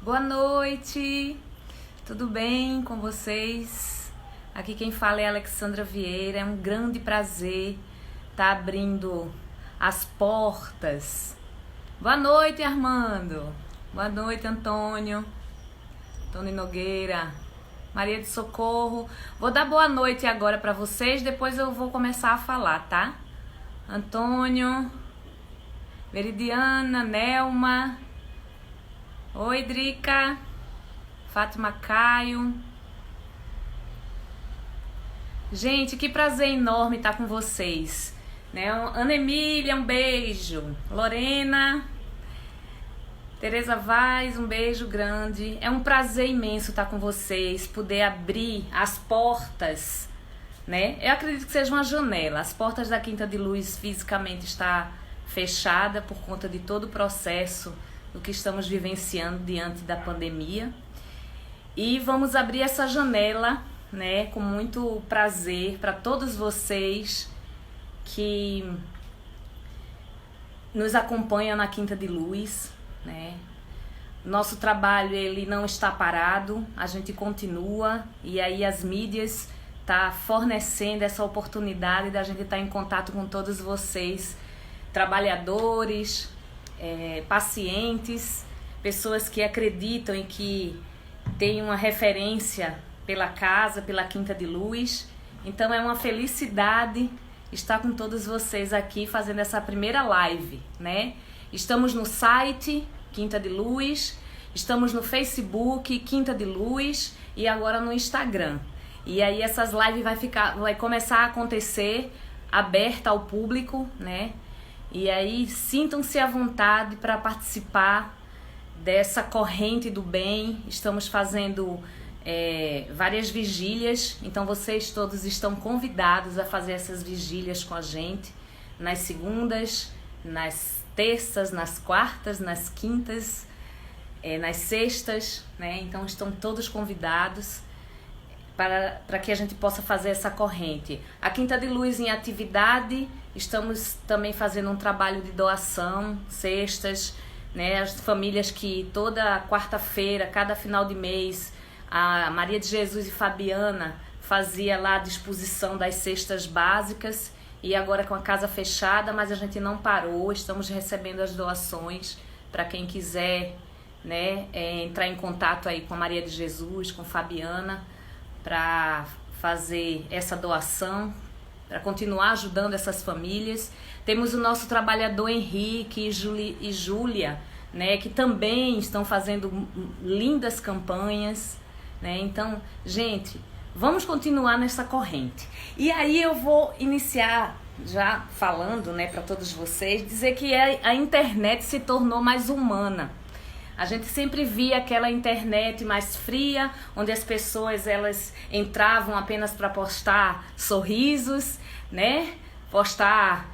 Boa noite, tudo bem com vocês? Aqui quem fala é a Alexandra Vieira. É um grande prazer estar abrindo as portas. Boa noite, Armando. Boa noite, Antônio Nogueira, Maria de Socorro. Vou dar boa noite agora para vocês, depois eu vou começar a falar, tá? Antônio, Veridiana, Nelma. Oi, Drica, Fátima Caio. Gente, que prazer enorme estar com vocês, né? Ana Emília, um beijo. Lorena, Tereza Vaz, um beijo grande. É um prazer imenso estar com vocês, poder abrir as portas, né? Eu acredito que seja uma janela. As portas da Quinta de Luz fisicamente está fechada por conta de todo o processo do que estamos vivenciando diante da pandemia. E vamos abrir essa janela, né, com muito prazer para todos vocês que nos acompanham na Quinta de Luz, né? Nosso trabalho, ele não está parado, a gente continua, e aí as mídias tá fornecendo essa oportunidade da gente estar em contato com todos vocês, trabalhadores, pacientes, pessoas que acreditam e que têm uma referência pela casa, pela Quinta de Luz. Então é uma felicidade estar com todos vocês aqui fazendo essa primeira live, né? Estamos no site Quinta de Luz, estamos no Facebook Quinta de Luz e agora no Instagram. E aí essas lives vai começar a acontecer aberta ao público, né? E aí sintam-se à vontade para participar dessa corrente do bem. Estamos fazendo várias vigílias, então vocês todos estão convidados a fazer essas vigílias com a gente nas segundas, nas terças, nas quartas, nas quintas, nas sextas, né? Então estão todos convidados para que a gente possa fazer essa corrente. A Quinta de Luz em atividade, estamos também fazendo um trabalho de doação, cestas, né? As famílias que toda quarta-feira, cada final de mês, a Maria de Jesus e Fabiana fazia lá a disposição das cestas básicas, e agora com a casa fechada, mas a gente não parou, estamos recebendo as doações para quem quiser, né, entrar em contato aí com a Maria de Jesus, com Fabiana, para fazer essa doação, para continuar ajudando essas famílias. Temos o nosso trabalhador Henrique e Júlia, né, que também estão fazendo lindas campanhas, né? Então, gente, vamos continuar nessa corrente. E aí eu vou iniciar já falando, né, para todos vocês, dizer que a internet se tornou mais humana. A gente sempre via aquela internet mais fria, onde as pessoas elas entravam apenas para postar sorrisos, né? Postar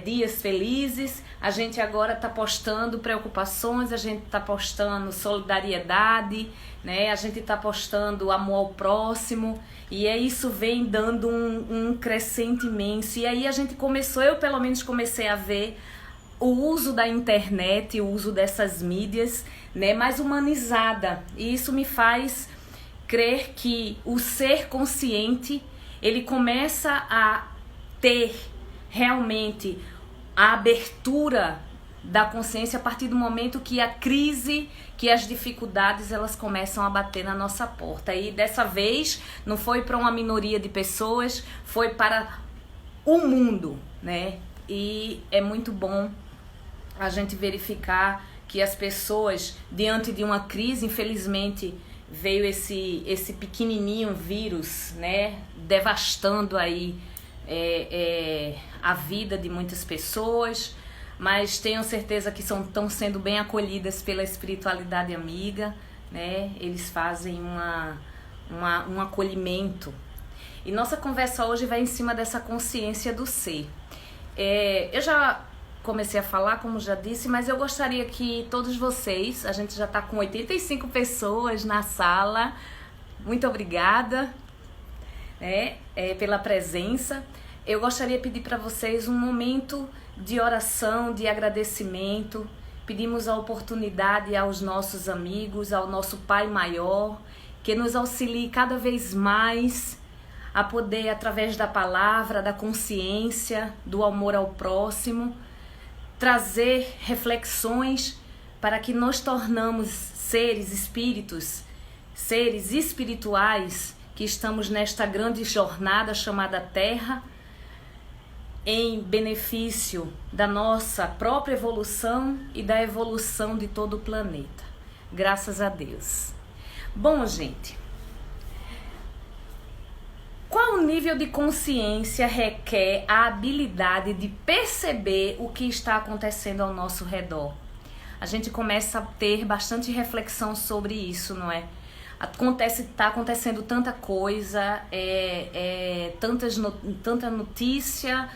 dias felizes. A gente agora está postando preocupações, a gente está postando solidariedade, né? A gente está postando amor ao próximo, e isso vem dando um crescente imenso. E aí a gente começou, eu pelo menos comecei a ver o uso da internet, o uso dessas mídias, né, mais humanizada. E isso me faz crer que o ser consciente, ele começa a ter realmente a abertura da consciência a partir do momento que a crise, que as dificuldades, elas começam a bater na nossa porta. E dessa vez não foi para uma minoria de pessoas, foi para o mundo, né? E é muito bom a gente verificar que as pessoas, diante de uma crise, infelizmente veio esse pequenininho vírus, né, devastando aí a vida de muitas pessoas, mas tenho certeza que estão sendo bem acolhidas pela espiritualidade amiga, né? Eles fazem um acolhimento. E nossa conversa hoje vai em cima dessa consciência do ser. Eu já comecei a falar, como já disse, mas eu gostaria que todos vocês, a gente já está com 85 pessoas na sala, muito obrigada, né, pela presença. Eu gostaria de pedir para vocês um momento de oração, de agradecimento, pedimos a oportunidade aos nossos amigos, ao nosso Pai Maior, que nos auxilie cada vez mais a poder, através da palavra, da consciência, do amor ao próximo, trazer reflexões para que nos tornamos seres espirituais que estamos nesta grande jornada chamada Terra, em benefício da nossa própria evolução e da evolução de todo o planeta. Graças a Deus. Bom, gente, qual nível de consciência requer a habilidade de perceber o que está acontecendo ao nosso redor? A gente começa a ter bastante reflexão sobre isso, não é? Está acontecendo tanta coisa, tanta notícia,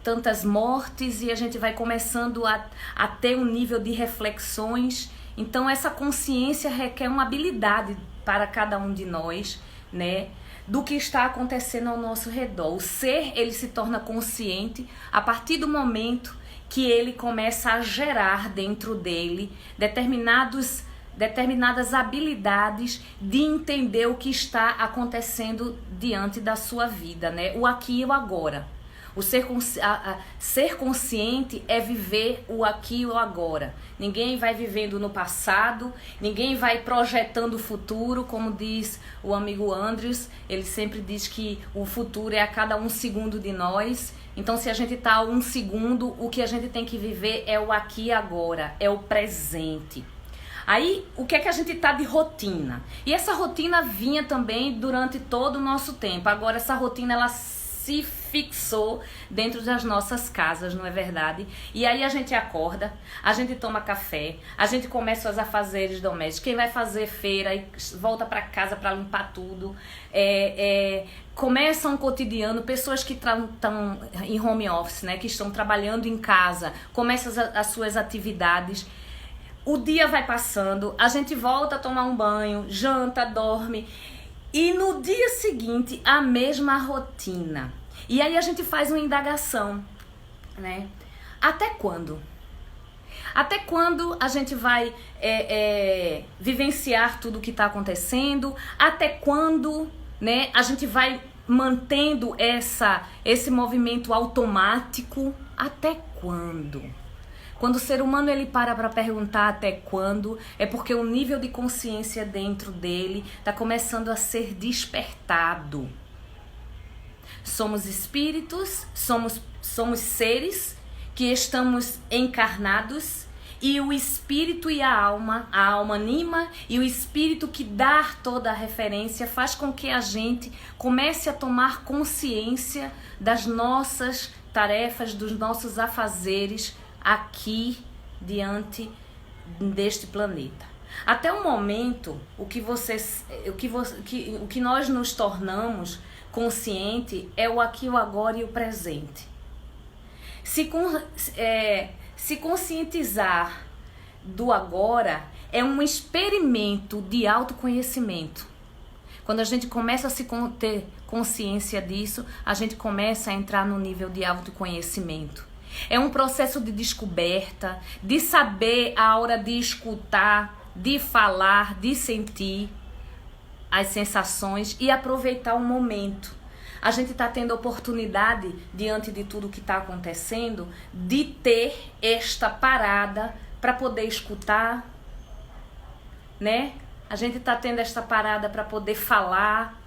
tantas mortes, e a gente vai começando a ter um nível de reflexões. Então essa consciência requer uma habilidade para cada um de nós, né, do que está acontecendo ao nosso redor. O ser, ele se torna consciente a partir do momento que ele começa a gerar dentro dele determinadas habilidades de entender o que está acontecendo diante da sua vida, né? O aqui e o agora. O ser consciente é viver o aqui e o agora. Ninguém vai vivendo no passado, ninguém vai projetando o futuro, como diz o amigo Andrews. Ele sempre diz que o futuro é a cada 1 segundo de nós. Então, se a gente está a 1 segundo, o que a gente tem que viver é o aqui e agora, é o presente. Aí, o que é que a gente tá de rotina? E essa rotina vinha também durante todo o nosso tempo. Agora, essa rotina, ela se fixou dentro das nossas casas, não é verdade? E aí a gente acorda, a gente toma café, a gente começa os afazeres domésticos. Quem vai fazer feira e volta para casa para limpar tudo. Começa um cotidiano, pessoas que estão em home office, né, que estão trabalhando em casa, começam as suas atividades. O dia vai passando, a gente volta a tomar um banho, janta, dorme. E no dia seguinte, a mesma rotina. E aí a gente faz uma indagação, né? Até quando? Até quando a gente vai vivenciar tudo o que está acontecendo? Até quando, né, a gente vai mantendo esse movimento automático? Até quando? Quando o ser humano ele para perguntar até quando, é porque o nível de consciência dentro dele está começando a ser despertado. Somos espíritos, somos seres que estamos encarnados, e o espírito e a alma anima, e o espírito que dá toda a referência faz com que a gente comece a tomar consciência das nossas tarefas, dos nossos afazeres aqui diante deste planeta. Até o momento, o que nós nos tornamos consciente é o aqui, o agora e o presente. Se conscientizar do agora é um experimento de autoconhecimento. Quando a gente começa a ter consciência disso, a gente começa a entrar no nível de autoconhecimento. É um processo de descoberta, de saber a hora de escutar, de falar, de sentir as sensações e aproveitar o momento. A gente está tendo a oportunidade, diante de tudo que está acontecendo, de ter esta parada para poder escutar, né? A gente está tendo esta parada para poder falar,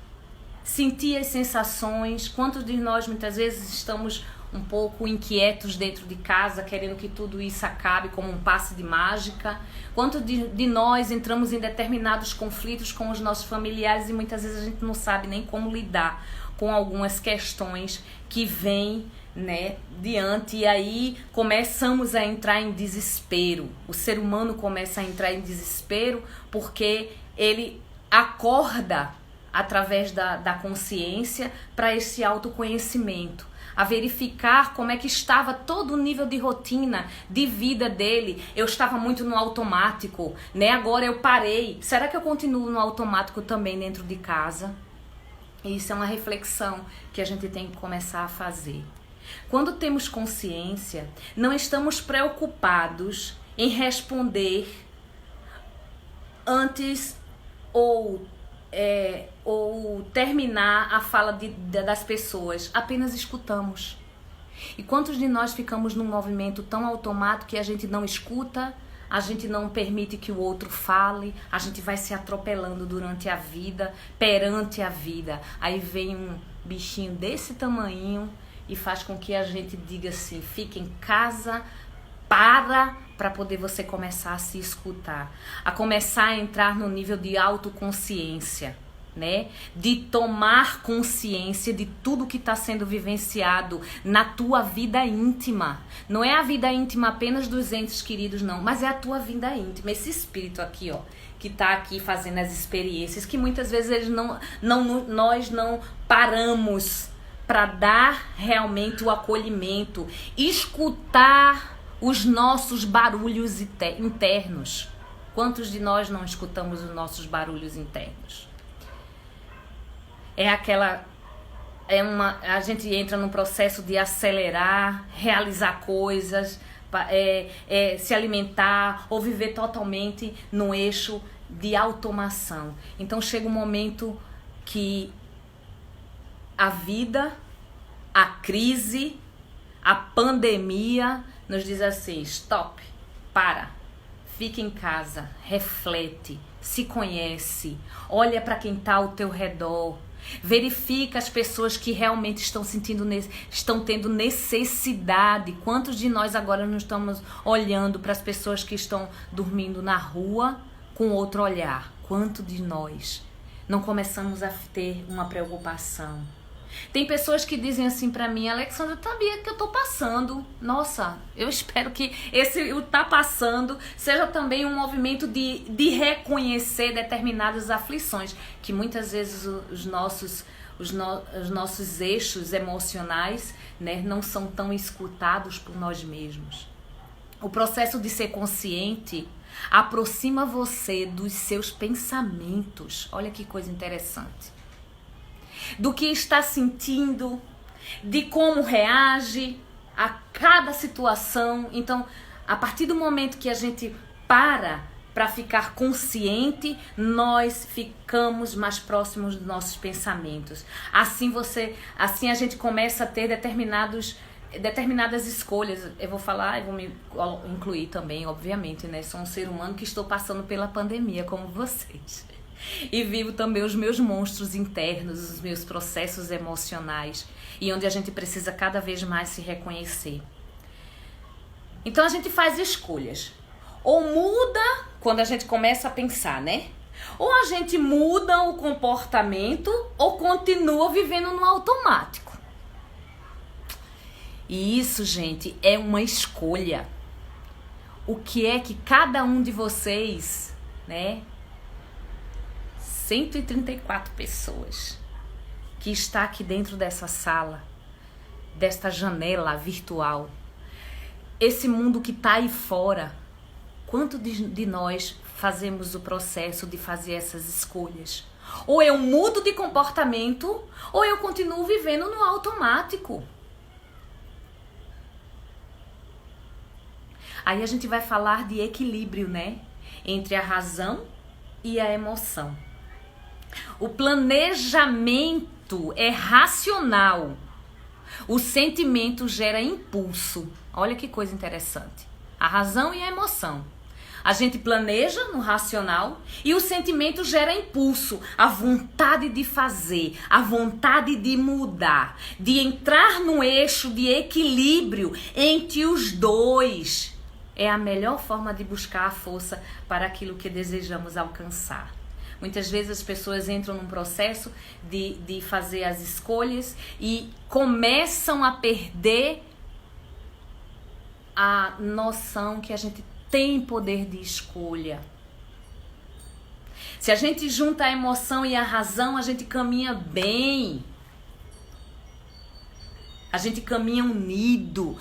sentir as sensações. Quantos de nós muitas vezes estamos um pouco inquietos dentro de casa, querendo que tudo isso acabe como um passe de mágica? Quantos de nós entramos em determinados conflitos com os nossos familiares e muitas vezes a gente não sabe nem como lidar com algumas questões que vêm, né, diante, e aí começamos a entrar em desespero. O ser humano começa a entrar em desespero porque ele acorda através da consciência para esse autoconhecimento, a verificar como é que estava todo o nível de rotina, de vida dele. Eu estava muito no automático, né? Agora eu parei. Será que eu continuo no automático também dentro de casa? Isso é uma reflexão que a gente tem que começar a fazer. Quando temos consciência, não estamos preocupados em responder antes ou terminar a fala das pessoas. Apenas escutamos. E quantos de nós ficamos num movimento tão automático que a gente não escuta, a gente não permite que o outro fale, a gente vai se atropelando durante a vida, perante a vida. Aí vem um bichinho desse tamanho e faz com que a gente diga assim, fica em casa, para poder você começar a se escutar, a começar a entrar no nível de autoconsciência, né? De tomar consciência de tudo que está sendo vivenciado na tua vida íntima. Não é a vida íntima apenas dos entes queridos, não, mas é a tua vida íntima, esse espírito aqui, ó, que está aqui fazendo as experiências, que muitas vezes nós não paramos para dar realmente o acolhimento, escutar os nossos barulhos internos. Quantos de nós não escutamos os nossos barulhos internos? A gente entra num processo de acelerar, realizar coisas, se alimentar ou viver totalmente no eixo de automação. Então chega um momento que a vida, a crise, a pandemia nos diz assim, stop, para, fica em casa, reflete, se conhece, olha para quem está ao teu redor, verifica as pessoas que realmente estão tendo necessidade. Quantos de nós agora não estamos olhando para as pessoas que estão dormindo na rua com outro olhar? Quanto de nós não começamos a ter uma preocupação? Tem pessoas que dizem assim pra mim, Alexandra, sabia que eu tô passando. Nossa, eu espero que o tá passando seja também um movimento de reconhecer determinadas aflições, que muitas vezes os nossos eixos emocionais, né, não são tão escutados por nós mesmos. O processo de ser consciente aproxima você dos seus pensamentos. Olha que coisa interessante. Do que está sentindo, de como reage a cada situação. Então, a partir do momento que a gente para ficar consciente, nós ficamos mais próximos dos nossos pensamentos. Assim a gente começa a ter determinadas escolhas. Eu vou falar, eu vou me incluir também, obviamente, né? Sou um ser humano que estou passando pela pandemia, como vocês. E vivo também os meus monstros internos, os meus processos emocionais, e onde a gente precisa cada vez mais se reconhecer. Então a gente faz escolhas. Ou muda quando a gente começa a pensar, né? Ou a gente muda o comportamento ou continua vivendo no automático. E isso, gente, é uma escolha. O que é que cada um de vocês, né? 134 pessoas que está aqui dentro dessa sala, desta janela virtual, esse mundo que está aí fora, quanto de nós fazemos o processo de fazer essas escolhas? Ou eu mudo de comportamento, ou eu continuo vivendo no automático. Aí a gente vai falar de equilíbrio, né? Entre a razão e a emoção. O planejamento é racional. O sentimento gera impulso. Olha que coisa interessante. A razão e a emoção. A gente planeja no racional e o sentimento gera impulso. A vontade de fazer, a vontade de mudar, de entrar no eixo de equilíbrio entre os dois. É a melhor forma de buscar a força para aquilo que desejamos alcançar. Muitas vezes as pessoas entram num processo de fazer as escolhas e começam a perder a noção que a gente tem poder de escolha. Se a gente junta a emoção e a razão, a gente caminha bem. A gente caminha unido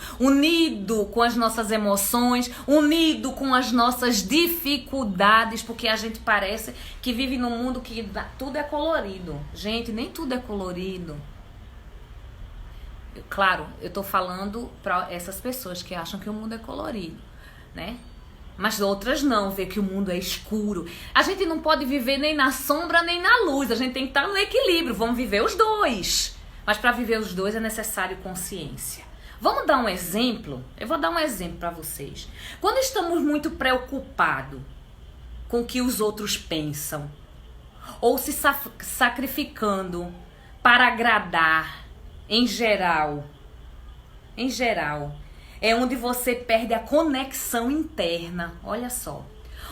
com as nossas emoções, unido com as nossas dificuldades, porque a gente parece que vive num mundo que tudo é colorido. Gente, nem tudo é colorido. Claro, eu tô falando para essas pessoas que acham que o mundo é colorido, né? Mas outras não, vê que o mundo é escuro. A gente não pode viver nem na sombra nem na luz, a gente tem que estar no equilíbrio, vamos viver os dois. Mas para viver os dois é necessário consciência. Vamos dar um exemplo? Eu vou dar um exemplo para vocês. Quando estamos muito preocupados com o que os outros pensam, ou se sacrificando para agradar, em geral, é onde você perde a conexão interna, olha só.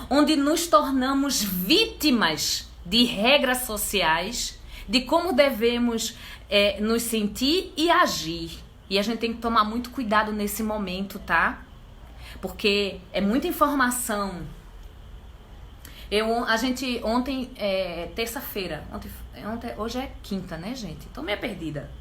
Onde nos tornamos vítimas de regras sociais, de como devemos nos sentir e agir. E a gente tem que tomar muito cuidado nesse momento, tá? Porque é muita informação. Ontem, terça-feira, hoje é quinta, né, gente? Tô meio perdida.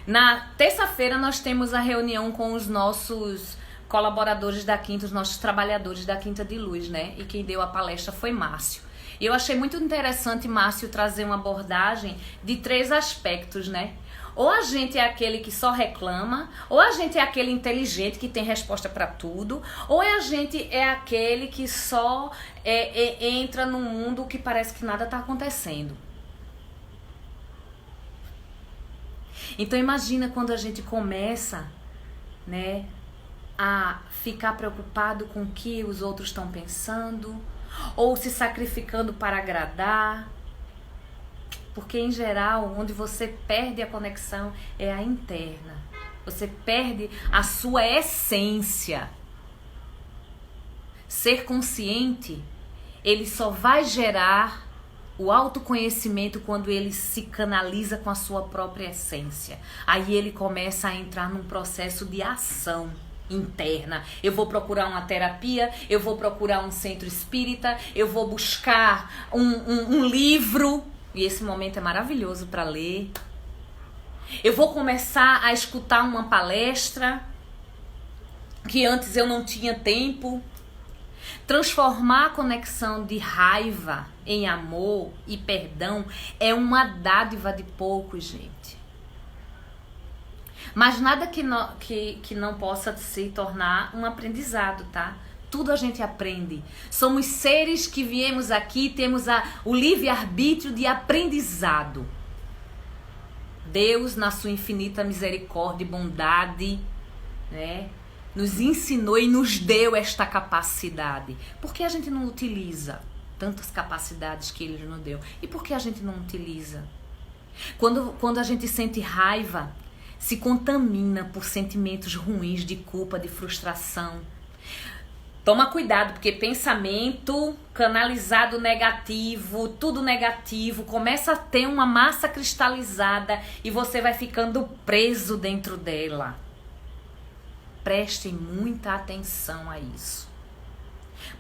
Na terça-feira nós temos a reunião com os nossos colaboradores da Quinta, os nossos trabalhadores da Quinta de Luz, né? E quem deu a palestra foi Márcio. E eu achei muito interessante Márcio trazer uma abordagem de 3 aspectos, né? Ou a gente é aquele que só reclama, ou a gente é aquele inteligente que tem resposta para tudo, ou a gente é aquele que só entra num mundo que parece que nada está acontecendo. Então imagina quando a gente começa, né, a ficar preocupado com o que os outros estão pensando, ou se sacrificando para agradar. Porque, em geral, onde você perde a conexão é a interna. Você perde a sua essência. Ser consciente, ele só vai gerar o autoconhecimento quando ele se canaliza com a sua própria essência. Aí ele começa a entrar num processo de ação interna. Eu vou procurar uma terapia, eu vou procurar um centro espírita, eu vou buscar um livro. E esse momento é maravilhoso para ler. Eu vou começar a escutar uma palestra que antes eu não tinha tempo. Transformar a conexão de raiva em amor e perdão é uma dádiva de poucos, gente. Mas nada que não possa se tornar um aprendizado, tá? Tudo a gente aprende. Somos seres que viemos aqui, temos o livre-arbítrio de aprendizado. Deus, na sua infinita misericórdia e bondade, né, nos ensinou e nos deu esta capacidade. Por que a gente não utiliza tantas capacidades que Ele nos deu? E por que a gente não utiliza? Quando a gente sente raiva, se contamina por sentimentos ruins de culpa, de frustração. Toma cuidado, porque pensamento canalizado negativo, tudo negativo, começa a ter uma massa cristalizada e você vai ficando preso dentro dela. Prestem muita atenção a isso.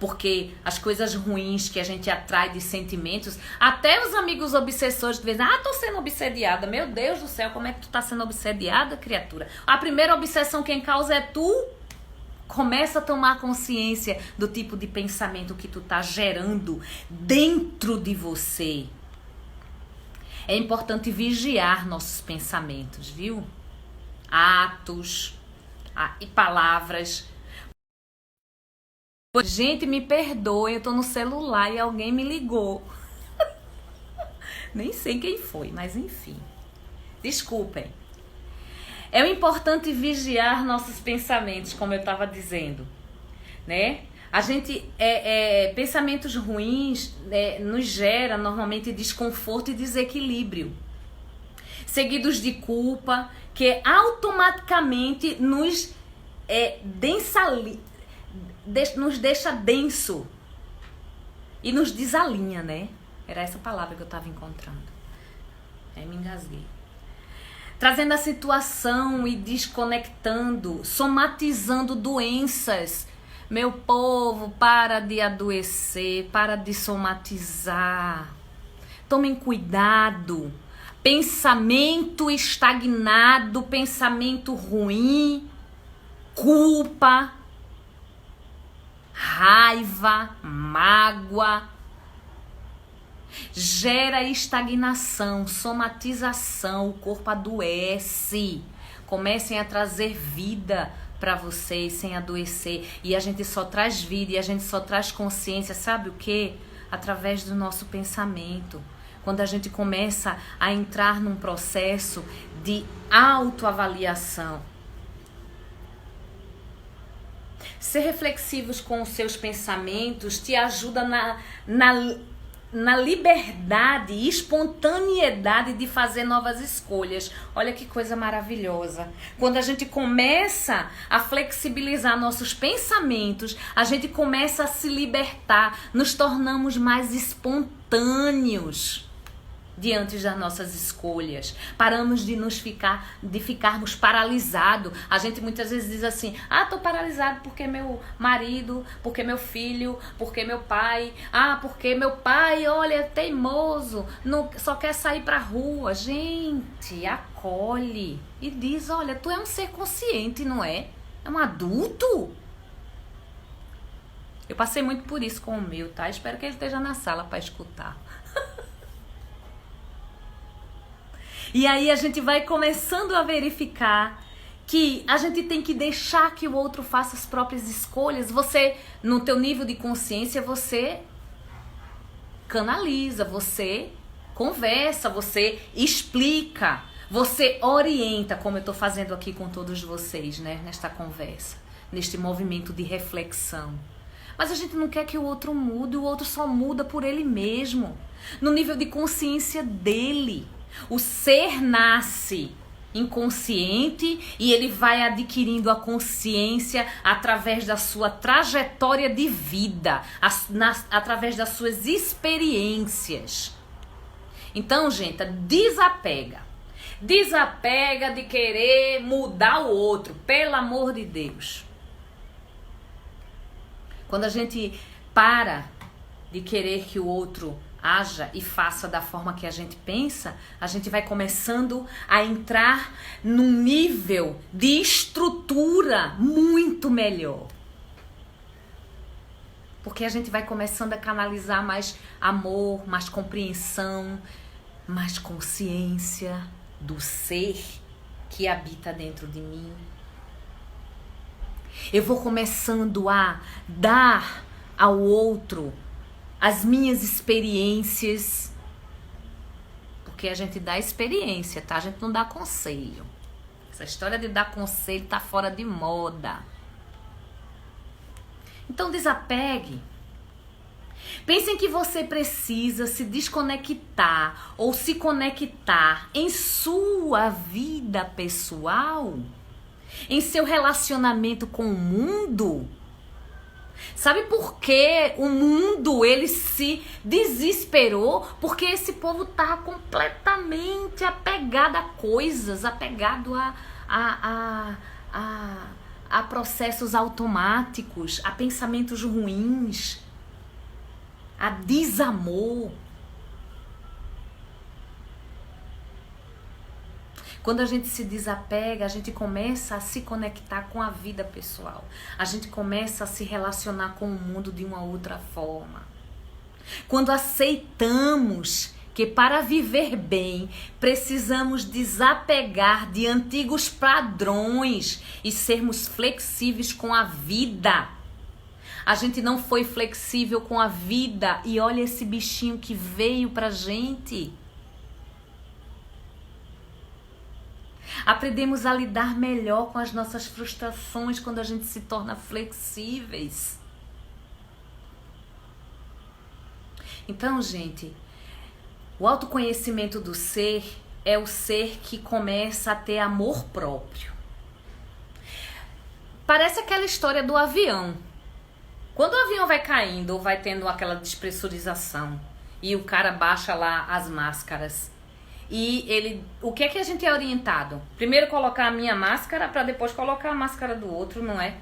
Porque as coisas ruins que a gente atrai de sentimentos, até os amigos obsessores dizem, tô sendo obsediada. Meu Deus do céu, como é que tu tá sendo obsediada, criatura? A primeira obsessão quem causa é tu. Começa a tomar consciência do tipo de pensamento que tu tá gerando dentro de você. É importante vigiar nossos pensamentos, viu? Atos e palavras. Gente, me perdoe, eu tô no celular e alguém me ligou. Nem sei quem foi, mas enfim. Desculpem. É importante vigiar nossos pensamentos, como eu estava dizendo, né? A gente, pensamentos ruins nos gera normalmente desconforto e desequilíbrio, seguidos de culpa, que automaticamente nos deixa denso e nos desalinha, né? Era essa palavra que eu estava encontrando. Me engasguei. Trazendo a situação e desconectando, somatizando doenças. Meu povo, para de adoecer, para de somatizar. Tomem cuidado. Pensamento estagnado, pensamento ruim, culpa, raiva, mágoa. Gera estagnação, somatização, o corpo adoece. Comecem a trazer vida para vocês sem adoecer. E a gente só traz vida e a gente só traz consciência, sabe o quê? Através do nosso pensamento. Quando a gente começa a entrar num processo de autoavaliação. Ser reflexivos com os seus pensamentos te ajuda na liberdade e espontaneidade de fazer novas escolhas. Olha que coisa maravilhosa. Quando a gente começa a flexibilizar nossos pensamentos, a gente começa a se libertar, nos tornamos mais espontâneos diante das nossas escolhas. Paramos de ficarmos paralisados. A gente muitas vezes diz assim: tô paralisado porque meu marido, porque meu filho, porque meu pai, porque meu pai, olha, é teimoso, não, só quer sair pra rua. Gente, acolhe e diz: olha, tu é um ser consciente, não é? É um adulto. Eu passei muito por isso com o meu, tá? Espero que ele esteja na sala para escutar. E aí a gente vai começando a verificar que a gente tem que deixar que o outro faça as próprias escolhas. Você, no teu nível de consciência, você canaliza, você conversa, você explica, você orienta, como eu estou fazendo aqui com todos vocês, né? Nesta conversa, neste movimento de reflexão. Mas a gente não quer que o outro mude, o outro só muda por ele mesmo, no nível de consciência dele. O ser nasce inconsciente e ele vai adquirindo a consciência através da sua trajetória de vida, através das suas experiências. Então, gente, desapega. Desapega de querer mudar o outro, pelo amor de Deus. Quando a gente para de querer que o outro haja e faça da forma que a gente pensa, a gente vai começando a entrar num nível de estrutura muito melhor. Porque a gente vai começando a canalizar mais amor, mais compreensão, mais consciência do ser que habita dentro de mim. Eu vou começando a dar ao outro as minhas experiências, porque a gente dá experiência, tá? A gente não dá conselho. Essa história de dar conselho tá fora de moda. Então desapegue. Pensem que você precisa se desconectar ou se conectar em sua vida pessoal, em seu relacionamento com o mundo. Sabe por que o mundo, ele se desesperou? Porque esse povo tá completamente apegado a coisas, apegado a processos automáticos, a pensamentos ruins, a desamor. Quando a gente se desapega, a gente começa a se conectar com a vida pessoal. A gente começa a se relacionar com o mundo de uma outra forma. Quando aceitamos que para viver bem, precisamos desapegar de antigos padrões e sermos flexíveis com a vida. A gente não foi flexível com a vida e olha esse bichinho que veio pra gente. Aprendemos a lidar melhor com as nossas frustrações quando a gente se torna flexíveis. Então, gente, o autoconhecimento do ser é o ser que começa a ter amor próprio. Parece aquela história do avião. Quando o avião vai caindo ou vai tendo aquela despressurização e o cara baixa lá as máscaras, e o que é que a gente é orientado? Primeiro colocar a minha máscara para depois colocar a máscara do outro, não é?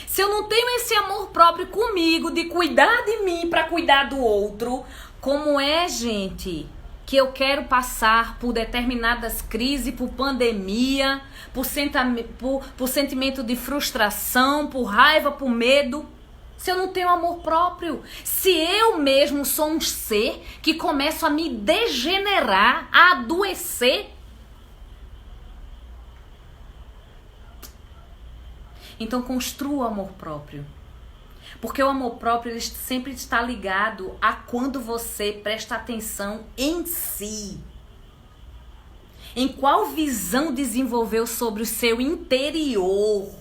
Se eu não tenho esse amor próprio comigo, de cuidar de mim para cuidar do outro, como é, gente, que eu quero passar por determinadas crises, por pandemia, por sentimento de frustração, por raiva, por medo? Se eu não tenho amor próprio, se eu mesmo sou um ser que começo a me degenerar, a adoecer. Então construa o amor próprio. Porque o amor próprio ele sempre está ligado a quando você presta atenção em si. Em qual visão desenvolveu sobre o seu interior.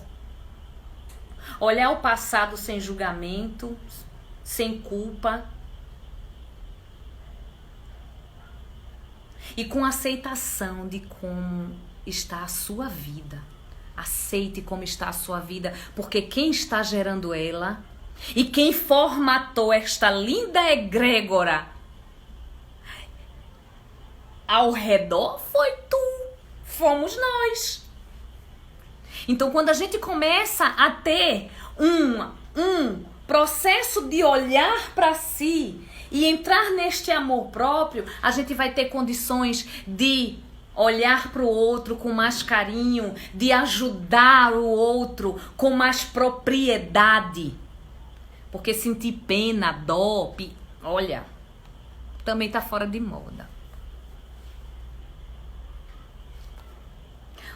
Olhar o passado sem julgamento, sem culpa. E com aceitação de como está a sua vida. Aceite como está a sua vida, porque quem está gerando ela e quem formatou esta linda egrégora ao redor foi tu, fomos nós. Então, quando a gente começa a ter um processo de olhar para si e entrar neste amor próprio, a gente vai ter condições de olhar para o outro com mais carinho, de ajudar o outro com mais propriedade. Porque sentir pena, dó, olha, também tá fora de moda.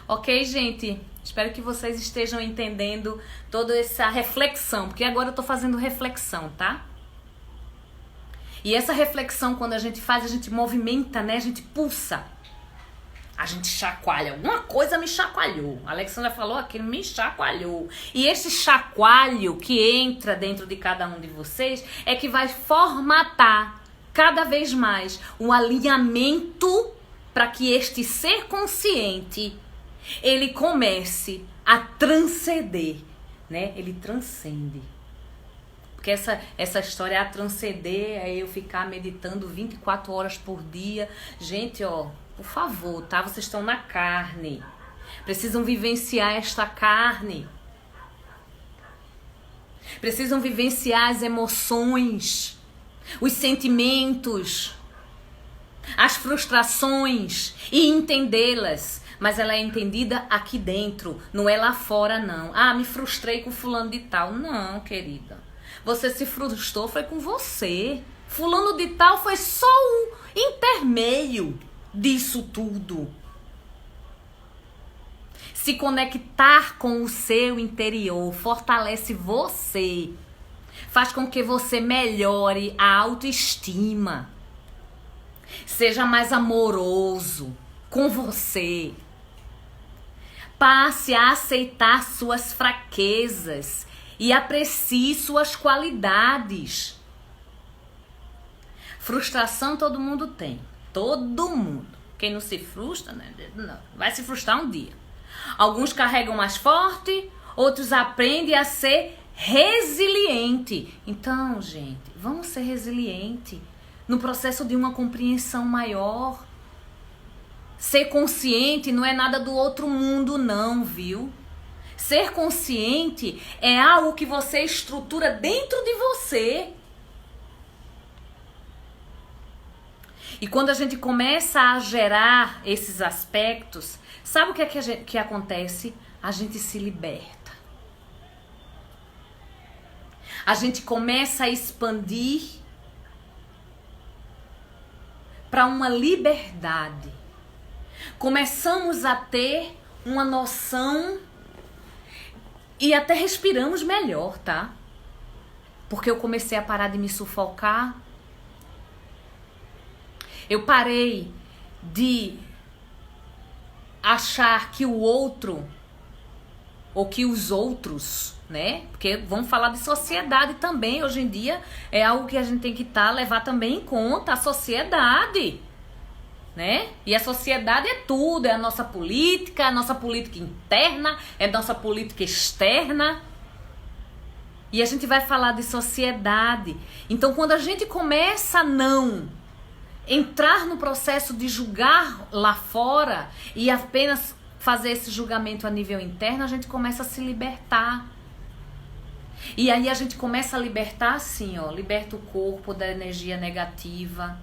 Ok, gente? Espero que vocês estejam entendendo toda essa reflexão, porque agora eu tô fazendo reflexão, tá? E essa reflexão, quando a gente faz, a gente movimenta, né? A gente pulsa. A gente chacoalha. Alguma coisa me chacoalhou. A Alexandra falou aquilo, me chacoalhou. E esse chacoalho que entra dentro de cada um de vocês é que vai formatar cada vez mais um alinhamento para que este ser consciente ele comece a transcender, né? Ele transcende. Porque essa história é a transcender, é eu ficar meditando 24 horas por dia. Gente, ó, por favor, tá? Vocês estão na carne. Precisam vivenciar esta carne. Precisam vivenciar as emoções, os sentimentos, as frustrações e entendê-las. Mas ela é entendida aqui dentro, não é lá fora, não. Ah, me frustrei com fulano de tal. Não, querida. Você se frustrou, foi com você. Fulano de tal foi só o intermédio disso tudo. Se conectar com o seu interior fortalece você. Faz com que você melhore a autoestima. Seja mais amoroso com você. Passe a aceitar suas fraquezas e aprecie suas qualidades. Frustração todo mundo tem. Todo mundo. Quem não se frustra, né? Não, vai se frustrar um dia. Alguns carregam mais forte, outros aprendem a ser resiliente. Então, gente, vamos ser resiliente no processo de uma compreensão maior. Ser consciente não é nada do outro mundo, não, viu? Ser consciente é algo que você estrutura dentro de você. E quando a gente começa a gerar esses aspectos, sabe o que é que acontece? A gente se liberta. A gente começa a expandir para uma liberdade. Começamos a ter uma noção e até respiramos melhor, tá? Porque eu comecei a parar de me sufocar. Eu parei de achar que o outro ou que os outros, né? Porque vamos falar de sociedade também. Hoje em dia é algo que a gente tem que levar também em conta, a sociedade. Né? E a sociedade é tudo, é a nossa política interna, é a nossa política externa. E a gente vai falar de sociedade. Então, quando a gente começa a não entrar no processo de julgar lá fora e apenas fazer esse julgamento a nível interno, a gente começa a se libertar. E aí a gente começa a libertar assim, ó, liberta o corpo da energia negativa.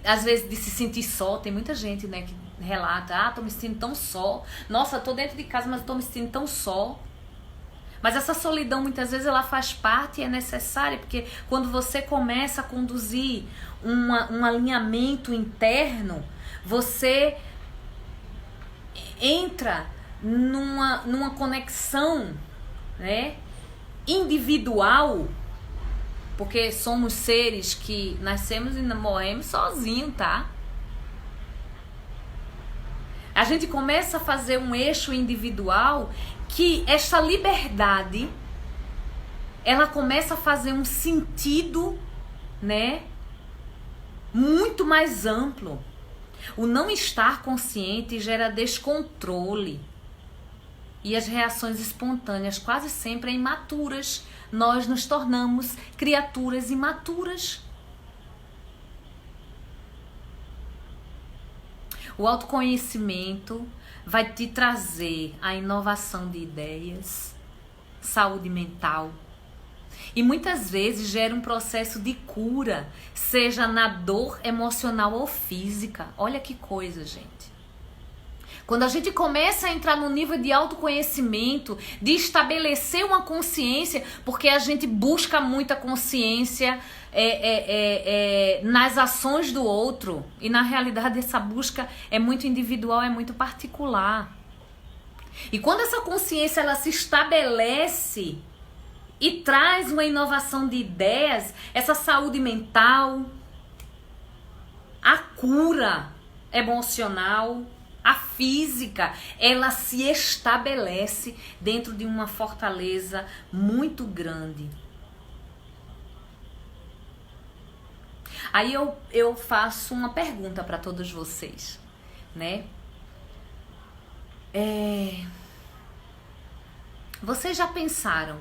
Às vezes de se sentir só, tem muita gente, né, que relata, tô me sentindo tão só. Nossa, tô dentro de casa, mas tô me sentindo tão só. Mas essa solidão, muitas vezes, ela faz parte e é necessária, porque quando você começa a conduzir um alinhamento interno, você entra numa conexão, né, individual, porque somos seres que nascemos e morremos sozinhos, tá? A gente começa a fazer um eixo individual que essa liberdade, ela começa a fazer um sentido, né, muito mais amplo. O não estar consciente gera descontrole. E as reações espontâneas quase sempre imaturas. Nós nos tornamos criaturas imaturas. O autoconhecimento vai te trazer a inovação de ideias, saúde mental. E muitas vezes gera um processo de cura, seja na dor emocional ou física. Olha que coisa, gente. Quando a gente começa a entrar no nível de autoconhecimento, de estabelecer uma consciência, porque a gente busca muita consciência nas ações do outro. E na realidade essa busca é muito individual, é muito particular. E quando essa consciência ela se estabelece e traz uma inovação de ideias, essa saúde mental, a cura emocional, a física, ela se estabelece dentro de uma fortaleza muito grande. Aí eu faço uma pergunta para todos vocês, né? Vocês já pensaram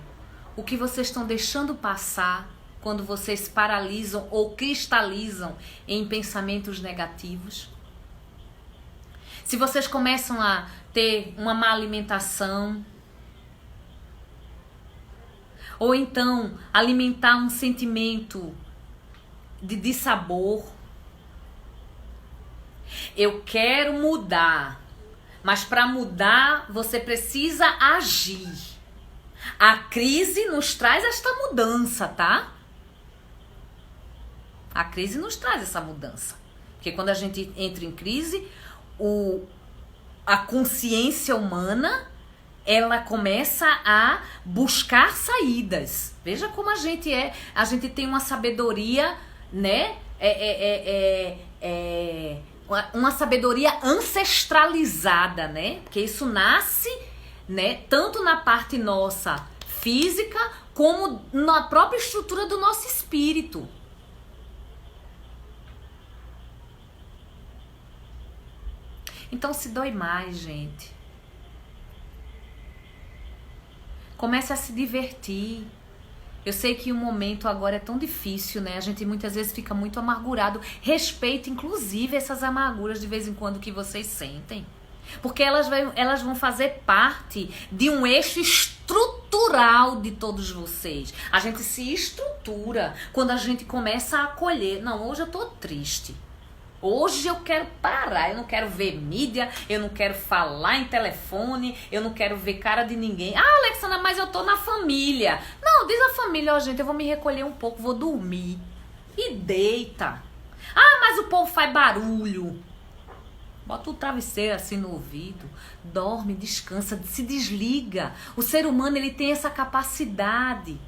o que vocês estão deixando passar quando vocês paralisam ou cristalizam em pensamentos negativos? Se vocês começam a ter uma má alimentação, ou então alimentar um sentimento de dissabor. Eu quero mudar, mas para mudar você precisa agir. A crise nos traz esta mudança, tá? A crise nos traz essa mudança. Porque quando a gente entra em crise, a consciência humana, ela começa a buscar saídas. Veja como a gente tem uma sabedoria, né? Uma sabedoria ancestralizada, né? Porque isso nasce, né, tanto na parte nossa física como na própria estrutura do nosso espírito. Então se dói mais, gente. Comece a se divertir. Eu sei que o momento agora é tão difícil, né? A gente muitas vezes fica muito amargurado. Respeite, inclusive, essas amarguras de vez em quando que vocês sentem. Porque elas vão fazer parte de um eixo estrutural de todos vocês. A gente se estrutura quando a gente começa a acolher. Não, hoje eu tô triste. Hoje eu quero parar, eu não quero ver mídia, eu não quero falar em telefone, eu não quero ver cara de ninguém. Ah, Alexandra, mas eu tô na família. Não, diz a família, ó, gente, eu vou me recolher um pouco, vou dormir. E deita. Ah, mas o povo faz barulho. Bota o travesseiro assim no ouvido, dorme, descansa, se desliga. O ser humano, ele tem essa capacidade.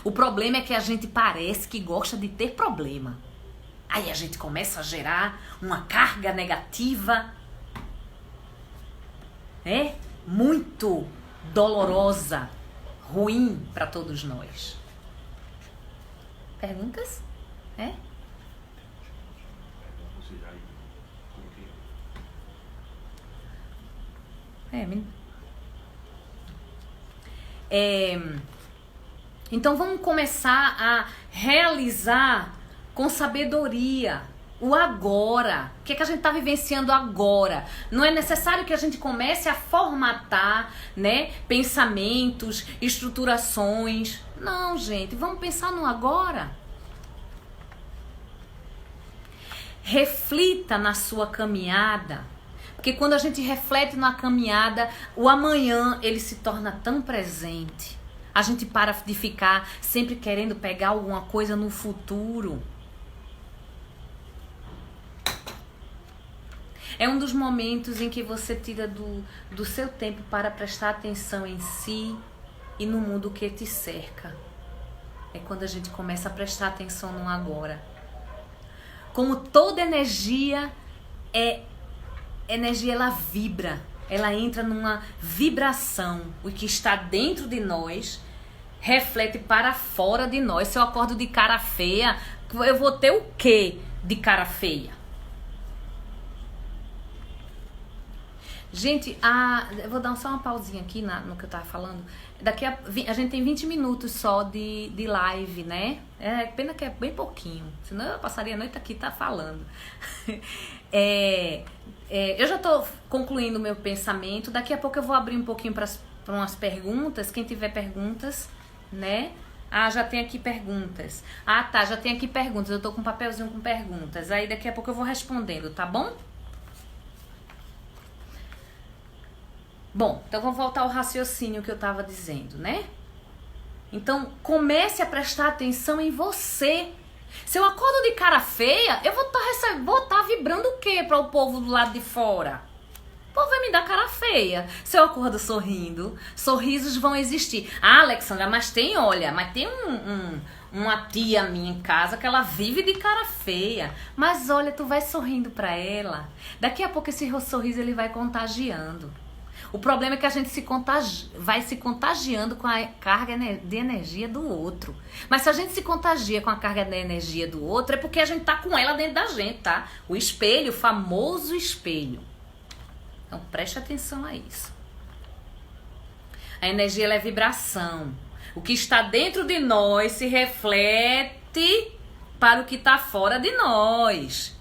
O problema é que a gente parece que gosta de ter problema. Aí a gente começa a gerar uma carga negativa, né? Muito dolorosa, ruim para todos nós. Perguntas? Então vamos começar a realizar com sabedoria o agora. O que é que a gente está vivenciando agora? Não é necessário que a gente comece a formatar, né, pensamentos, estruturações. Não, gente, vamos pensar no agora. reflita na sua caminhada. Porque quando a gente reflete na caminhada, o amanhã ele se torna tão presente. A gente para de ficar sempre querendo pegar alguma coisa no futuro. É um dos momentos em que você tira do seu tempo para prestar atenção em si e no mundo que te cerca. É quando a gente começa a prestar atenção no agora. Como toda energia, ela vibra. Ela entra numa vibração. O que está dentro de nós reflete para fora de nós. Se eu acordo de cara feia, eu vou ter o quê de cara feia? Gente, eu vou dar só uma pausinha aqui no que eu tava falando. A gente tem 20 minutos só de live, né? É pena que é bem pouquinho. Senão eu passaria a noite aqui falando. Eu já tô concluindo o meu pensamento. Daqui a pouco eu vou abrir um pouquinho para umas perguntas. Quem tiver perguntas, né? Já tem aqui perguntas. Tá, já tem aqui perguntas. Eu tô com um papelzinho com perguntas. Aí daqui a pouco eu vou respondendo, tá bom? Bom, então vamos voltar ao raciocínio que eu estava dizendo, né? Então, comece a prestar atenção em você. Se eu acordo de cara feia, eu vou estar vibrando o quê para o povo do lado de fora? O povo vai me dar cara feia. Se eu acordo sorrindo, sorrisos vão existir. Alexandra, mas tem uma tia minha em casa que ela vive de cara feia. Mas olha, tu vai sorrindo para ela. Daqui a pouco esse sorriso ele vai contagiando. O problema é que a gente vai se contagiando com a carga de energia do outro. Mas se a gente se contagia com a carga de energia do outro, é porque a gente tá com ela dentro da gente, tá? O espelho, o famoso espelho. Então preste atenção a isso. A energia ela é vibração. O que está dentro de nós se reflete para o que está fora de nós.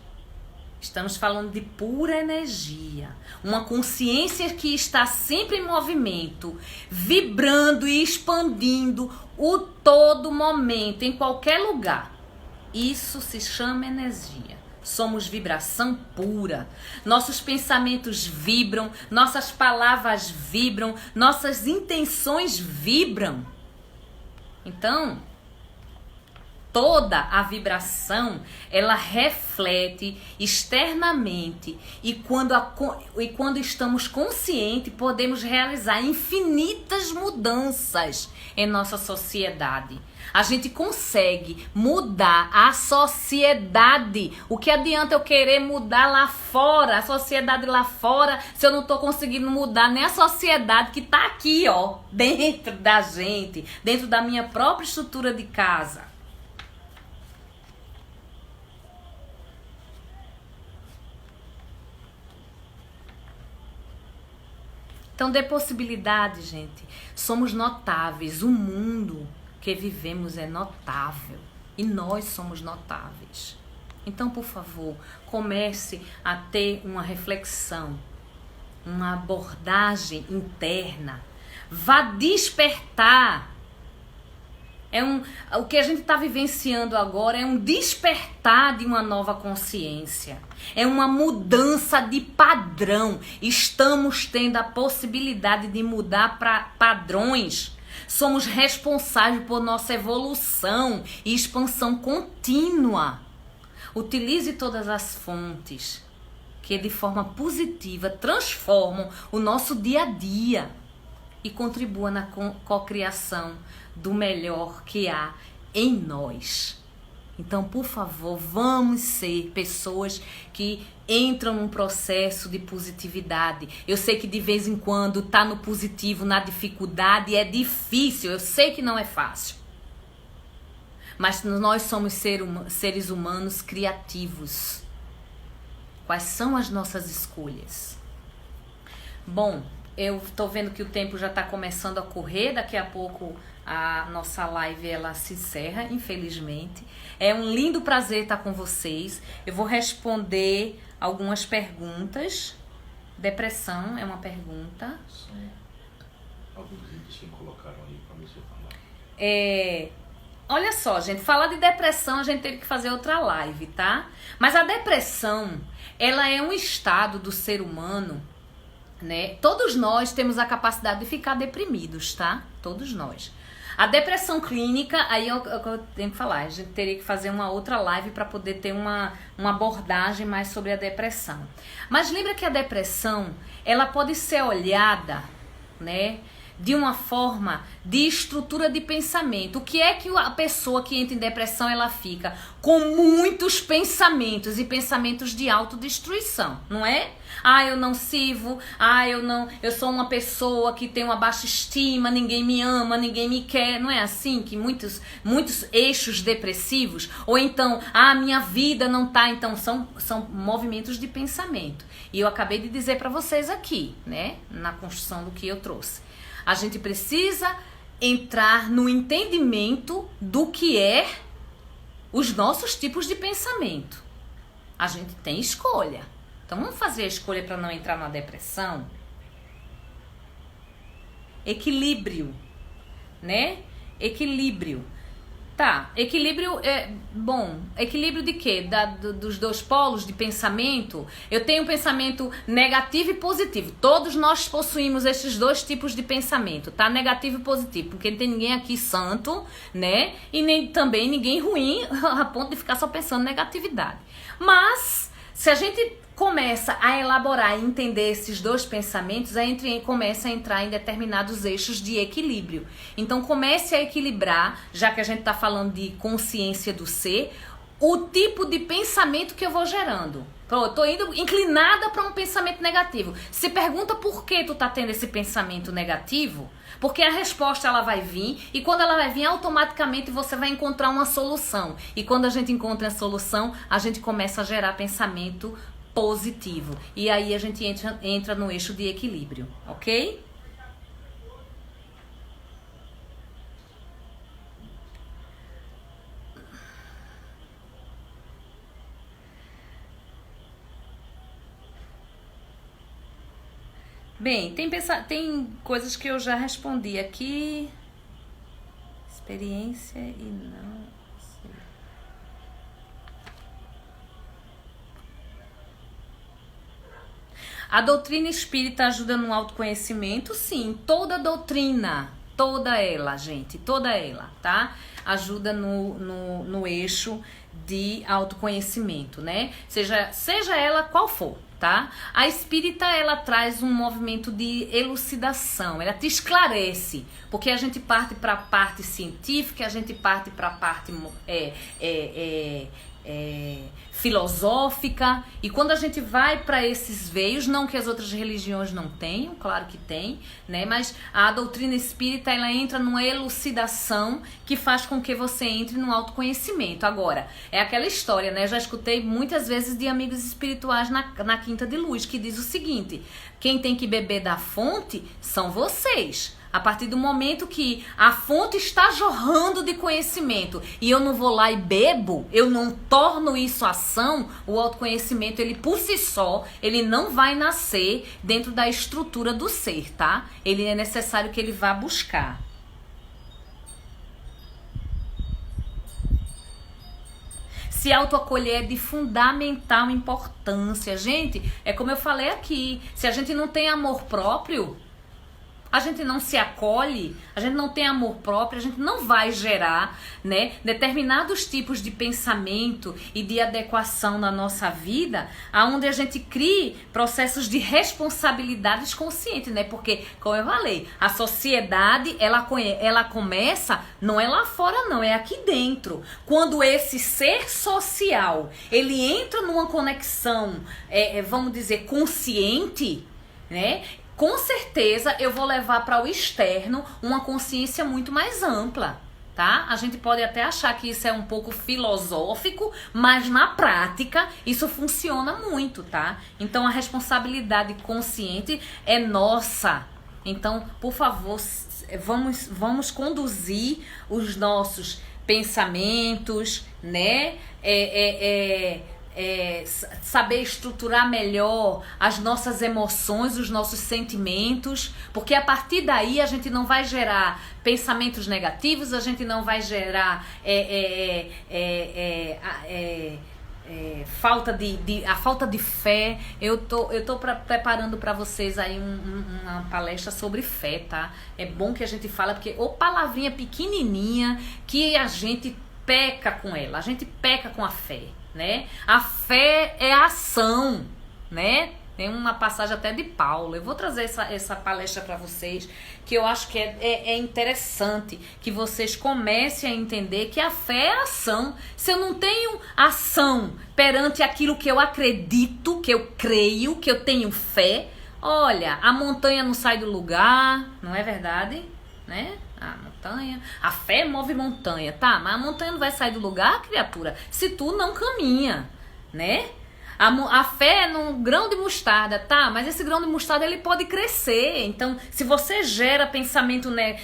Estamos falando de pura energia. Uma consciência que está sempre em movimento, vibrando e expandindo o todo momento, em qualquer lugar. Isso se chama energia. Somos vibração pura. Nossos pensamentos vibram, nossas palavras vibram, nossas intenções vibram. Então, toda a vibração, ela reflete externamente e quando estamos conscientes, podemos realizar infinitas mudanças em nossa sociedade. A gente consegue mudar a sociedade. O que adianta eu querer mudar lá fora, a sociedade lá fora, se eu não estou conseguindo mudar nem a sociedade que está aqui, ó, dentro da gente, dentro da minha própria estrutura de casa. Então dê possibilidade, gente. Somos notáveis. O mundo que vivemos é notável. E nós somos notáveis. Então, por favor, comece a ter uma reflexão, uma abordagem interna. Vá despertar. O que a gente está vivenciando agora é um despertar de uma nova consciência. É uma mudança de padrão. Estamos tendo a possibilidade de mudar para padrões. Somos responsáveis por nossa evolução e expansão contínua. Utilize todas as fontes que de forma positiva transformam o nosso dia a dia e contribua na cocriação do melhor que há em nós. Então, por favor, vamos ser pessoas que entram num processo de positividade. Eu sei que de vez em quando tá no positivo, na dificuldade, é difícil. Eu sei que não é fácil. Mas nós somos seres humanos criativos. Quais são as nossas escolhas? Bom, eu tô vendo que o tempo já tá começando a correr. Daqui a pouco a nossa live ela se encerra, infelizmente. É um lindo prazer estar com vocês. Eu vou responder algumas perguntas. Depressão é uma pergunta. Sim. Alguns itens que colocaram aí para você falar. olha só, gente, falar de depressão a gente teve que fazer outra live, tá? Mas a depressão, ela é um estado do ser humano, né? Todos nós temos a capacidade de ficar deprimidos, tá? Todos nós. A depressão clínica, aí eu tenho que falar, a gente teria que fazer uma outra live para poder ter uma abordagem mais sobre a depressão. Mas lembra que a depressão, ela pode ser olhada, né, de uma forma de estrutura de pensamento. O que é que a pessoa que entra em depressão, ela fica com muitos pensamentos e pensamentos de autodestruição, não é? Ah, eu não sirvo, eu sou uma pessoa que tem uma baixa estima, ninguém me ama, ninguém me quer. Não é assim que muitos eixos depressivos? Ou então, minha vida não tá. Então são movimentos de pensamento. E eu acabei de dizer para vocês aqui, né, na construção do que eu trouxe. A gente precisa entrar no entendimento do que é os nossos tipos de pensamento. A gente tem escolha. Então vamos fazer a escolha para não entrar na depressão? Equilíbrio, né? Equilíbrio. Tá, equilíbrio é bom. Equilíbrio de quê? Dos dois polos de pensamento. Eu tenho um pensamento negativo e positivo. Todos nós possuímos esses dois tipos de pensamento, tá? Negativo e positivo. Porque não tem ninguém aqui santo, né? E nem também ninguém ruim a ponto de ficar só pensando negatividade. Mas, se a gente começa a elaborar e entender esses dois pensamentos, começa a entrar em determinados eixos de equilíbrio. Então comece a equilibrar, já que a gente está falando de consciência do ser, o tipo de pensamento que eu vou gerando. Eu estou indo inclinada para um pensamento negativo. Se pergunta por que tu está tendo esse pensamento negativo, porque a resposta ela vai vir, e quando ela vai vir, automaticamente você vai encontrar uma solução. E quando a gente encontra a solução, a gente começa a gerar pensamento positivo. E aí a gente entra no eixo de equilíbrio, ok? Bem, tem coisas que eu já respondi aqui. Experiência e não... A doutrina espírita ajuda no autoconhecimento? Sim, toda doutrina, toda ela, gente, toda ela, tá? Ajuda no eixo de autoconhecimento, né? Seja ela qual for, tá? A espírita, ela traz um movimento de elucidação, ela te esclarece, porque a gente parte para a parte científica, a gente parte para a parte filosófica, e quando a gente vai para esses veios, não que as outras religiões não tenham, claro que tem, né? Mas a doutrina espírita, ela entra numa elucidação que faz com que você entre no autoconhecimento. Agora, é aquela história, né? Eu já escutei muitas vezes de amigos espirituais na Quinta de Luz, que diz o seguinte: quem tem que beber da fonte são vocês. A partir do momento que a fonte está jorrando de conhecimento e eu não vou lá e bebo, eu não torno isso ação, o autoconhecimento, ele por si só, ele não vai nascer dentro da estrutura do ser, tá? Ele é necessário que ele vá buscar. Se autoacolher é de fundamental importância. Gente, é como eu falei aqui, se a gente não tem amor próprio, a gente não se acolhe, a gente não tem amor próprio, a gente não vai gerar, né, determinados tipos de pensamento e de adequação na nossa vida, aonde a gente crie processos de responsabilidades conscientes, né? Porque, como eu falei, a sociedade, ela começa, não é lá fora não, é aqui dentro. Quando esse ser social, ele entra numa conexão, vamos dizer, consciente, né? Com certeza eu vou levar para o externo uma consciência muito mais ampla, tá? A gente pode até achar que isso é um pouco filosófico, mas na prática isso funciona muito, tá? Então a responsabilidade consciente é nossa. Então, por favor, vamos conduzir os nossos pensamentos, né? saber estruturar melhor as nossas emoções, os nossos sentimentos, porque a partir daí a gente não vai gerar pensamentos negativos, a gente não vai gerar a falta de fé. Eu tô preparando para vocês aí uma palestra sobre fé, tá? É bom que a gente fala, porque palavrinha pequenininha que a gente peca com ela, a gente peca com a fé, né? A fé é a ação, né? Tem uma passagem até de Paulo. Eu vou trazer essa palestra para vocês, que eu acho que é interessante que vocês comecem a entender que a fé é ação. Se eu não tenho ação perante aquilo que eu acredito, que eu creio, que eu tenho fé, olha, a montanha não sai do lugar, não é verdade? Né? A fé move montanha, tá? Mas a montanha não vai sair do lugar, criatura, se tu não caminha, né? A fé é num grão de mostarda, tá? Mas esse grão de mostarda, ele pode crescer. Então, se você gera pensamento, né,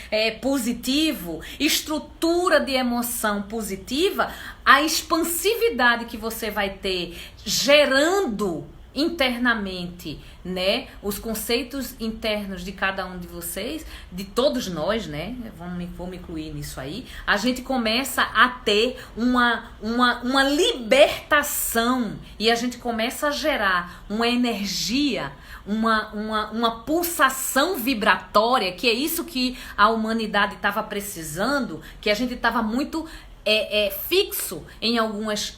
positivo, estrutura de emoção positiva, a expansividade que você vai ter gerando internamente, né, os conceitos internos de cada um de vocês, de todos nós, né, vou me incluir nisso aí, a gente começa a ter uma libertação e a gente começa a gerar uma energia, uma pulsação vibratória, que é isso que a humanidade estava precisando, que a gente estava muito fixo em algumas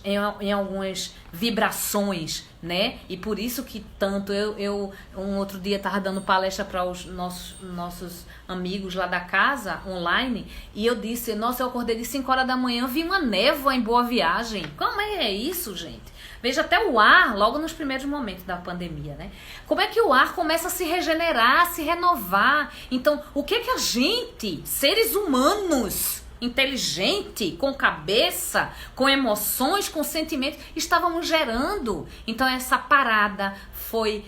vibrações, né? E por isso que tanto eu um outro dia estava dando palestra para os nossos amigos lá da casa online, e eu disse, nossa, eu acordei de 5 horas da manhã, vi uma névoa em Boa Viagem. Como é isso, gente? Veja, até o ar, logo nos primeiros momentos da pandemia, né? Como é que o ar começa a se regenerar, a se renovar? Então, o que a gente, seres humanos, inteligente, com cabeça, com emoções, com sentimentos, estávamos gerando? Então essa parada foi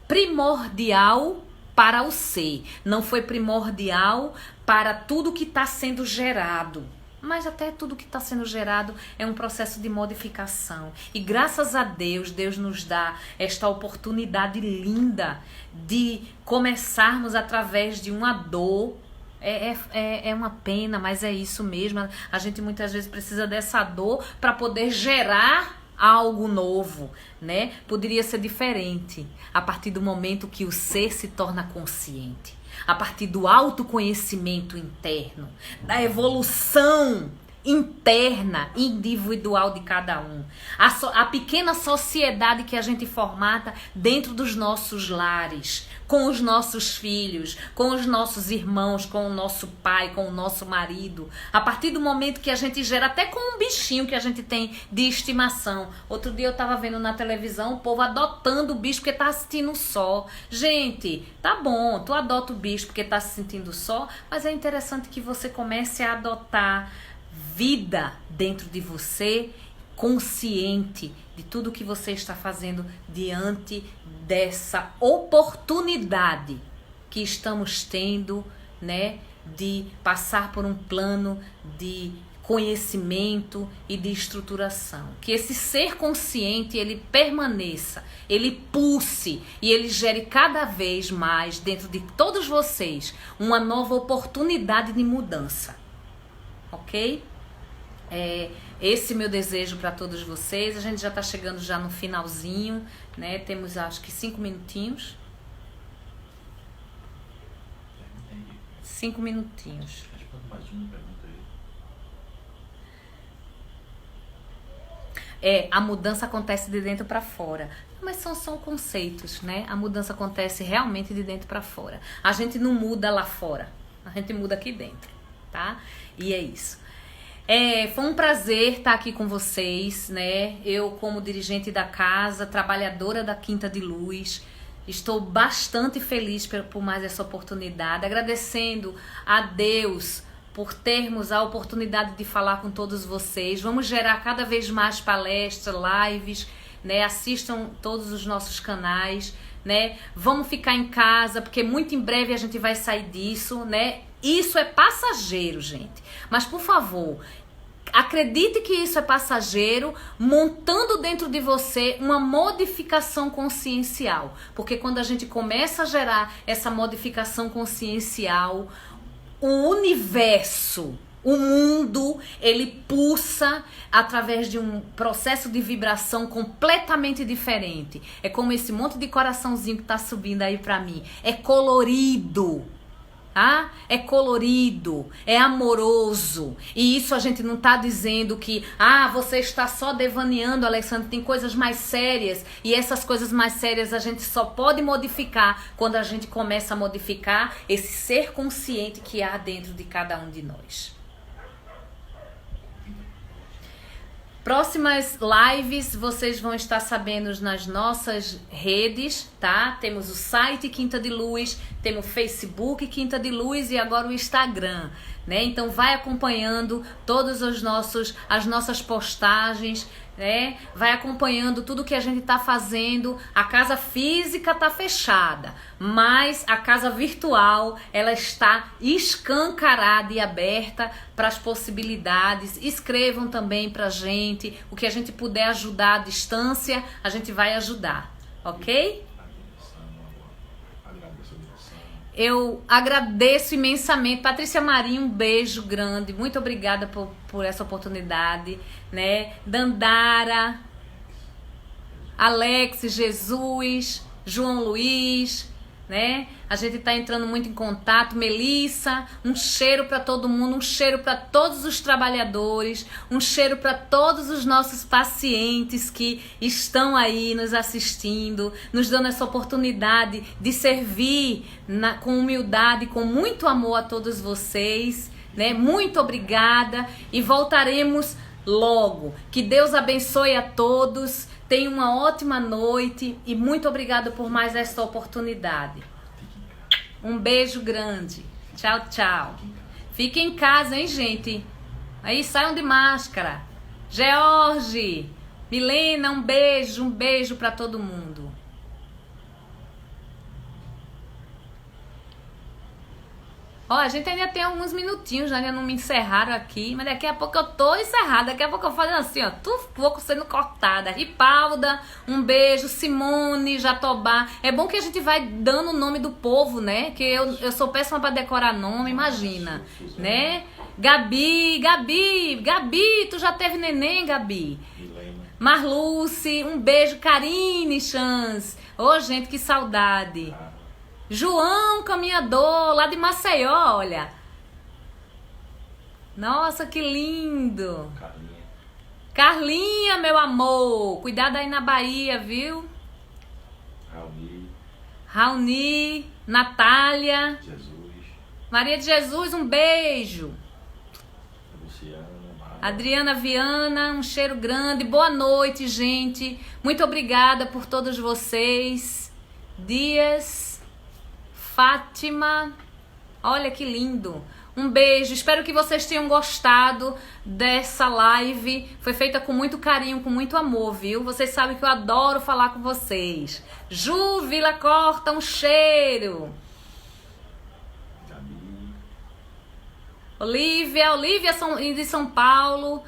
primordial para o ser, não foi primordial para tudo que está sendo gerado. Mas até tudo que está sendo gerado é um processo de modificação. E graças a Deus, Deus nos dá esta oportunidade linda de começarmos através de uma dor. É uma pena, mas é isso mesmo. A gente muitas vezes precisa dessa dor para poder gerar algo novo, né? Poderia ser diferente a partir do momento que o ser se torna consciente, a partir do autoconhecimento interno, da evolução interna, individual de cada um. A pequena sociedade que a gente formata dentro dos nossos lares, com os nossos filhos, com os nossos irmãos, com o nosso pai, com o nosso marido. A partir do momento que a gente gera, até com um bichinho que a gente tem de estimação. Outro dia eu tava vendo na televisão o povo adotando o bicho porque tá se sentindo só. Gente, tá bom, tu adota o bicho porque tá se sentindo só, mas é interessante que você comece a adotar vida dentro de você, consciente de tudo que você está fazendo diante dessa oportunidade que estamos tendo, né, de passar por um plano de conhecimento e de estruturação. Que esse ser consciente, ele permaneça, ele pulse e ele gere cada vez mais dentro de todos vocês uma nova oportunidade de mudança. Ok? Esse meu desejo para todos vocês. A gente já está chegando já no finalzinho, né? Temos acho que 5 minutinhos. 5 minutinhos. Mais uma pergunta aí. A mudança acontece de dentro para fora. Mas são conceitos, né? A mudança acontece realmente de dentro para fora. A gente não muda lá fora, a gente muda aqui dentro, tá? E é isso. Foi um prazer estar aqui com vocês, né? Eu, como dirigente da casa, trabalhadora da Quinta de Luz, estou bastante feliz por mais essa oportunidade, agradecendo a Deus por termos a oportunidade de falar com todos vocês. Vamos gerar cada vez mais palestras, lives, né? Assistam todos os nossos canais, né? Vamos ficar em casa, porque muito em breve a gente vai sair disso, né? Isso é passageiro, gente. Mas, por favor, Acredite que isso é passageiro, montando dentro de você uma modificação consciencial. Porque quando a gente começa a gerar essa modificação consciencial, o universo, o mundo, ele pulsa através de um processo de vibração completamente diferente. É como esse monte de coraçãozinho que tá subindo aí pra mim. É colorido. Ah, é colorido, é amoroso. E isso a gente não está dizendo que você está só devaneando, Alexandre. Tem coisas mais sérias, e essas coisas mais sérias a gente só pode modificar quando a gente começa a modificar esse ser consciente que há dentro de cada um de nós. Próximas lives vocês vão estar sabendo nas nossas redes, tá? Temos o site Quinta de Luz, temos o Facebook Quinta de Luz e agora o Instagram, né? Então vai acompanhando todas as nossas postagens, né? Vai acompanhando tudo que a gente tá fazendo. A casa física tá fechada, mas a casa virtual, ela está escancarada e aberta para as possibilidades. Escrevam também pra gente, o que a gente puder ajudar à distância, a gente vai ajudar, ok? Eu agradeço imensamente. Patrícia Marinho, um beijo grande. Muito obrigada por essa oportunidade, né? Dandara, Alex, Jesus, João Luiz, né? A gente tá entrando muito em contato. Melissa, um cheiro para todo mundo, um cheiro para todos os trabalhadores, um cheiro para todos os nossos pacientes que estão aí nos assistindo, nos dando essa oportunidade de servir com humildade, com muito amor a todos vocês, né? Muito obrigada e voltaremos logo. Que Deus abençoe a todos. Tenha uma ótima noite e muito obrigada por mais esta oportunidade. Um beijo grande. Tchau, tchau. Fiquem em casa, hein, gente? Aí, saiam de máscara. George, Milena, um beijo pra todo mundo. Ó, a gente ainda tem alguns minutinhos, né? Ainda não me encerraram aqui, mas daqui a pouco eu tô encerrada. Daqui a pouco eu fazendo assim, ó, pouco sendo cortada. Ripalda, um beijo. Simone, Jatobá. É bom que a gente vai dando o nome do povo, né? Que eu sou péssima pra decorar nome, imagina, né? Gabi, tu já teve neném, Gabi? Marluce, um beijo. Karine Chans. Ô, gente, que saudade. João Caminhador, lá de Maceió, olha. Nossa, que lindo. Carlinha, meu amor. Cuidado aí na Bahia, viu? Raoni, Natália. Maria de Jesus, um beijo. Adriana Viana, um cheiro grande. Boa noite, gente. Muito obrigada por todos vocês. Dias... Fátima, olha que lindo. Um beijo, espero que vocês tenham gostado dessa live. Foi feita com muito carinho, com muito amor, viu? Vocês sabem que eu adoro falar com vocês. Ju Vila Corta, um cheiro. Olivia de São Paulo.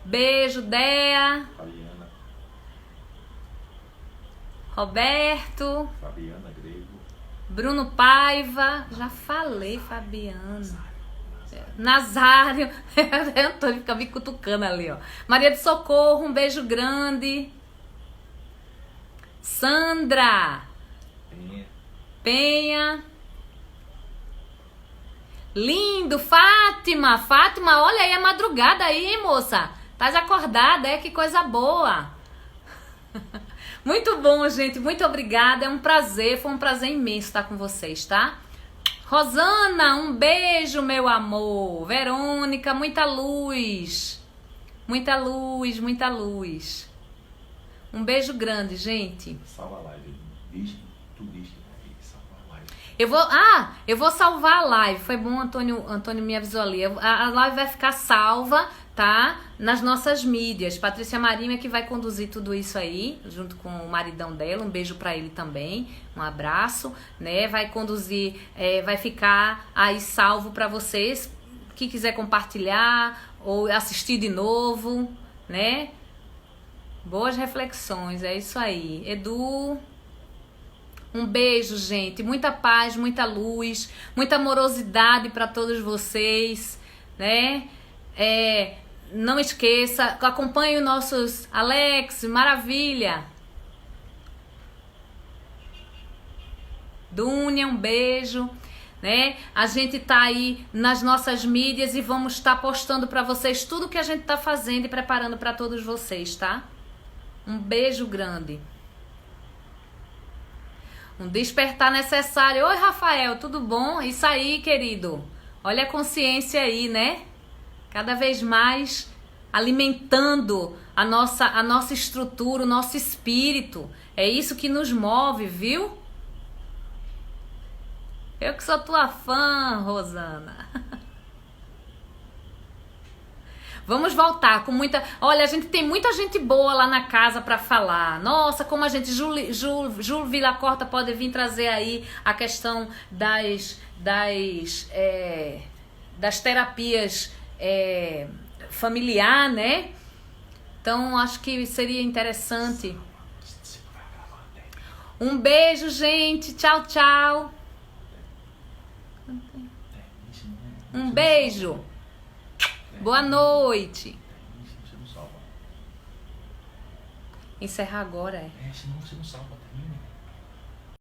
Beijo, Dea. Roberto. Fabiana Grego. Bruno Paiva, já falei, Fabiano. Nazário, Antônio fica me cutucando ali, ó. Maria de Socorro, um beijo grande. Sandra. Penha. Lindo, Fátima, olha aí a madrugada aí, hein, moça? Tás acordada, que coisa boa. Muito bom, gente. Muito obrigada. É um prazer. Foi um prazer imenso estar com vocês, tá? Rosana, um beijo, meu amor. Verônica, muita luz. Muita luz, muita luz. Um beijo grande, gente. Salva a live. Eu vou salvar a live. Foi bom, Antônio me avisou ali. A live vai ficar salva, tá? Nas nossas mídias. Patrícia Marinho é que vai conduzir tudo isso aí, junto com o maridão dela. Um beijo pra ele também. Um abraço, né? Vai conduzir, vai ficar aí salvo pra vocês. Que quiser compartilhar ou assistir de novo, né? Boas reflexões, é isso aí. Edu, um beijo, gente. Muita paz, muita luz, muita amorosidade para todos vocês, né? Não esqueça, acompanhe os nossos... Alex, maravilha. Dúnia, um beijo, né? A gente tá aí nas nossas mídias e vamos estar postando para vocês tudo que a gente tá fazendo e preparando para todos vocês, tá? Um beijo grande. Um despertar necessário. Oi, Rafael, tudo bom? Isso aí, querido. Olha a consciência aí, né? Cada vez mais alimentando a nossa estrutura, o nosso espírito. É isso que nos move, viu? Eu que sou tua fã, Rosana. Vamos voltar com muita... Olha, a gente tem muita gente boa lá na casa para falar. Nossa, como a gente... Júlio Villacorta pode vir trazer aí a questão das terapias familiar, né? Então, acho que seria interessante. Um beijo, gente. Tchau, tchau. Um beijo. Boa noite. Encerrar agora, senão você não salva.